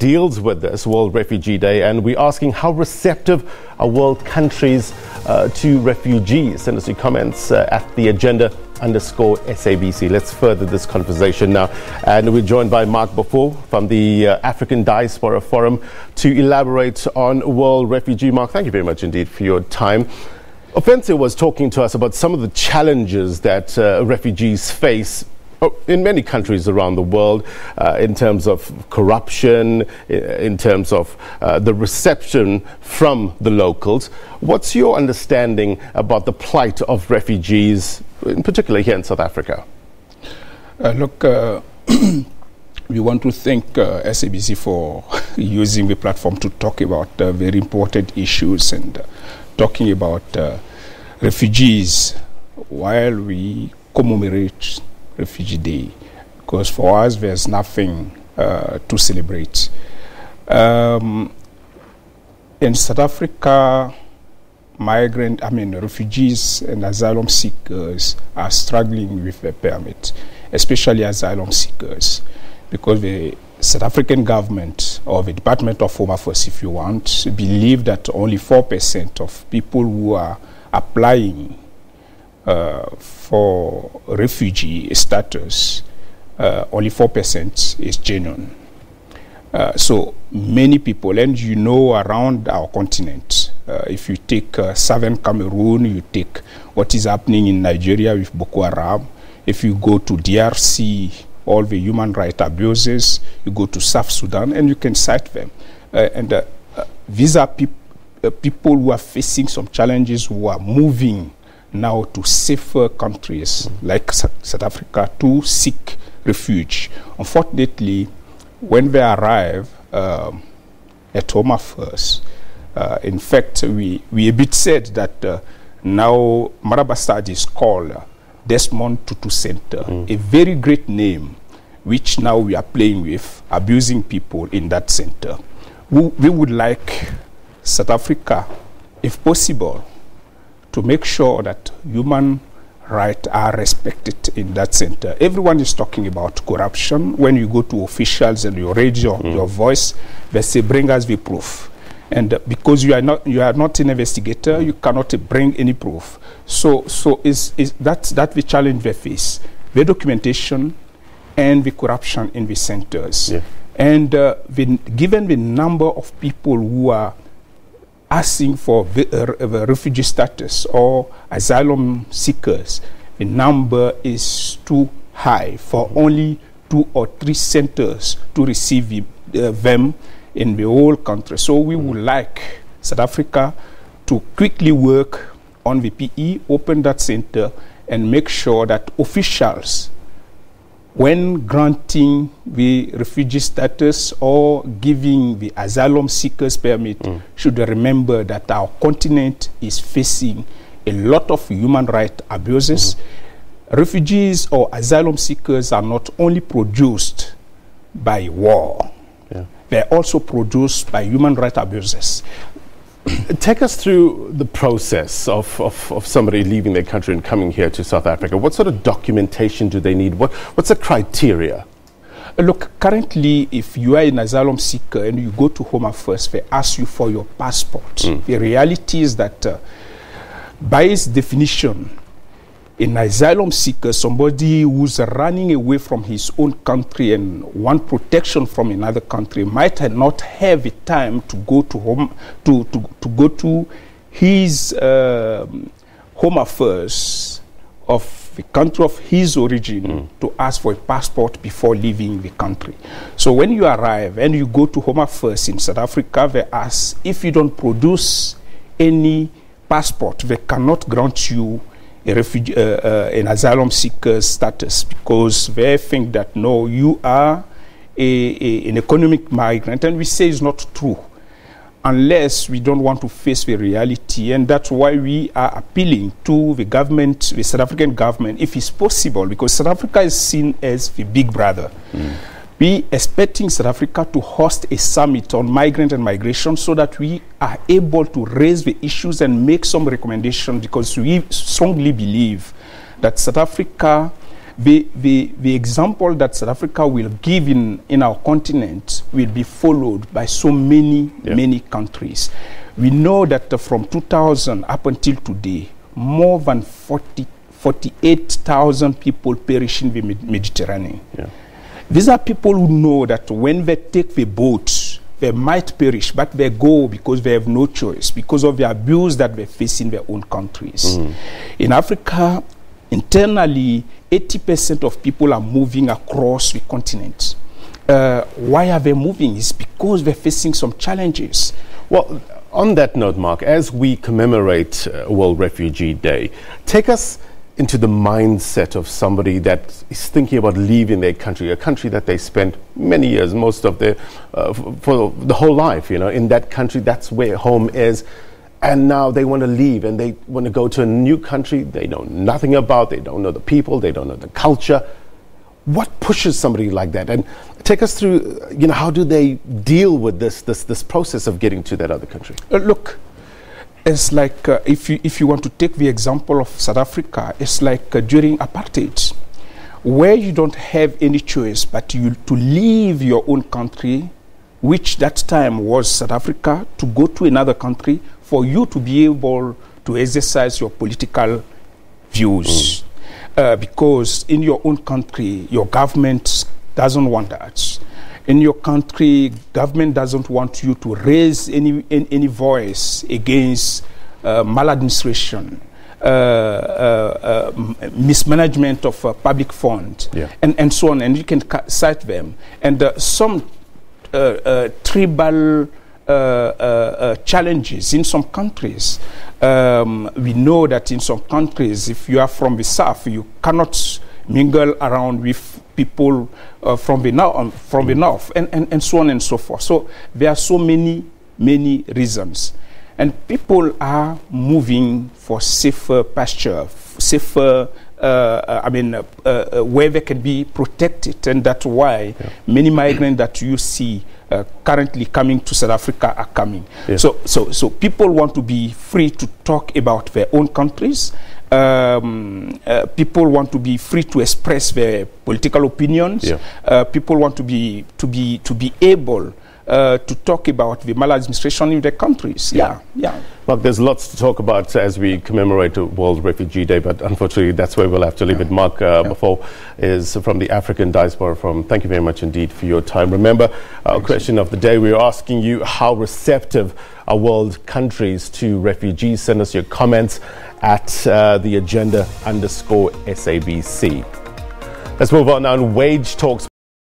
deals with this World Refugee Day, and we're asking how receptive are world countries to refugees. Send us your comments at the agenda_SABC. Let's further this conversation now, and we're joined by Marc Gbaffou from the African Diaspora Forum to elaborate on World Refugee. Marc, thank you very much indeed for your time. Offensive was talking to us about some of the challenges that refugees face in many countries around the world, in terms of corruption, in terms of the reception from the locals. What's your understanding about the plight of refugees, in particular here in South Africa? We want to thank SABC for using the platform to talk about very important issues and talking about refugees while we commemorate Refugee Day, because for us there's nothing to celebrate. In South Africa, refugees and asylum seekers are struggling with their permit, especially asylum seekers, because the South African government, or the Department of Home Affairs if you want, believe that only 4% of people who are applying for refugee status, only 4% is genuine. So many people, and you know, around our continent, if you take southern Cameroon, you take what is happening in Nigeria with Boko Haram, if you go to DRC, all the human rights abuses, you go to South Sudan, and you can cite them. These are people who are facing some challenges, who are moving now to safer countries like South Africa to seek refuge. Unfortunately, when they arrive at Home Affairs, in fact, we a bit said that now Marabastad is called Desmond Tutu Center, a very great name, which now we are playing with, abusing people in that center. We would like South Africa, if possible, to make sure that human rights are respected in that center. Everyone is talking about corruption. When you go to officials and you raise your voice, they say, bring us the proof. And because you are not an investigator, you cannot bring any proof. So that's the challenge they face: the documentation and the corruption in the centers. Yeah. And given the number of people who are asking for refugee status or asylum seekers, the number is too high for only 2 or 3 centers to receive them in the whole country. So we would like South Africa to quickly work on the PE, open that center, and make sure that officials, when granting the refugee status or giving the asylum seekers permit, should remember that our continent is facing a lot of human rights abuses. Refugees or asylum seekers are not only produced by war, they're also produced by human rights abuses. Take us through the process of somebody leaving their country and coming here to South Africa. What sort of documentation do they need? What's the criteria? Look, currently, if you are an asylum seeker and you go to Home Affairs, they ask you for your passport. The reality is that, by its definition, an asylum seeker, somebody who's running away from his own country and want protection from another country, might not have the time to go to go to his Home Affairs of the country of his origin to ask for a passport before leaving the country. So when you arrive and you go to Home Affairs in South Africa, they ask, if you don't produce any passport, they cannot grant you a refugee, an asylum seeker status, because they think that, no, you are an economic migrant, and we say it's not true unless we don't want to face the reality. And that's why we are appealing to the government, the South African government, if it's possible, because South Africa is seen as the big brother. We expecting South Africa to host a summit on migrant and migration so that we are able to raise the issues and make some recommendations, because we strongly believe that South Africa the example that South Africa will give in our continent will be followed by so many, many countries. We know that from 2000 up until today, more than 48,000 people perish in the Mediterranean. Yeah. These are people who know that when they take the boat, they might perish, but they go because they have no choice, because of the abuse that they face in their own countries. In Africa, internally, 80% of people are moving across the continent. Why are they moving? It's because they're facing some challenges. Well, on that note, Marc, as we commemorate World Refugee Day, take us into the mindset of somebody that is thinking about leaving their country, a country that they spent many years, most of their, for the whole life, you know, in that country. That's where home is. And now they want to leave and they want to go to a new country they know nothing about. They don't know the people. They don't know the culture. What pushes somebody like that? And take us through, you know, how do they deal with this process of getting to that other country? Look, it's like if you want to take the example of South Africa, it's like during apartheid, where you don't have any choice but to leave your own country, which that time was South Africa, to go to another country for you to be able to exercise your political views. Because in your own country, your government doesn't want that. In your country, government doesn't want you to raise any voice against maladministration, mismanagement of public funds, and so on. And you can cite them. And some tribal challenges in some countries. We know that in some countries, if you are from the south, you cannot mingle around with people from the north, and so on and so forth. So there are so many reasons, and people are moving for safer pasture, safer where they can be protected, and that's why many migrants that you see currently coming to South Africa are coming. So people want to be free to talk about their own countries. People want to be free to express their political opinions. People want to be able to talk about the maladministration in their countries. Well, there's lots to talk about as we commemorate World Refugee Day, but unfortunately that's where we'll have to leave it. Marc Gbaffou is from the African Diaspora. Thank you very much indeed for your time. Remember, our question of the day, we're asking you, how receptive are world countries to refugees? Send us your comments at the agenda _SABC. Let's move on now. Wage talks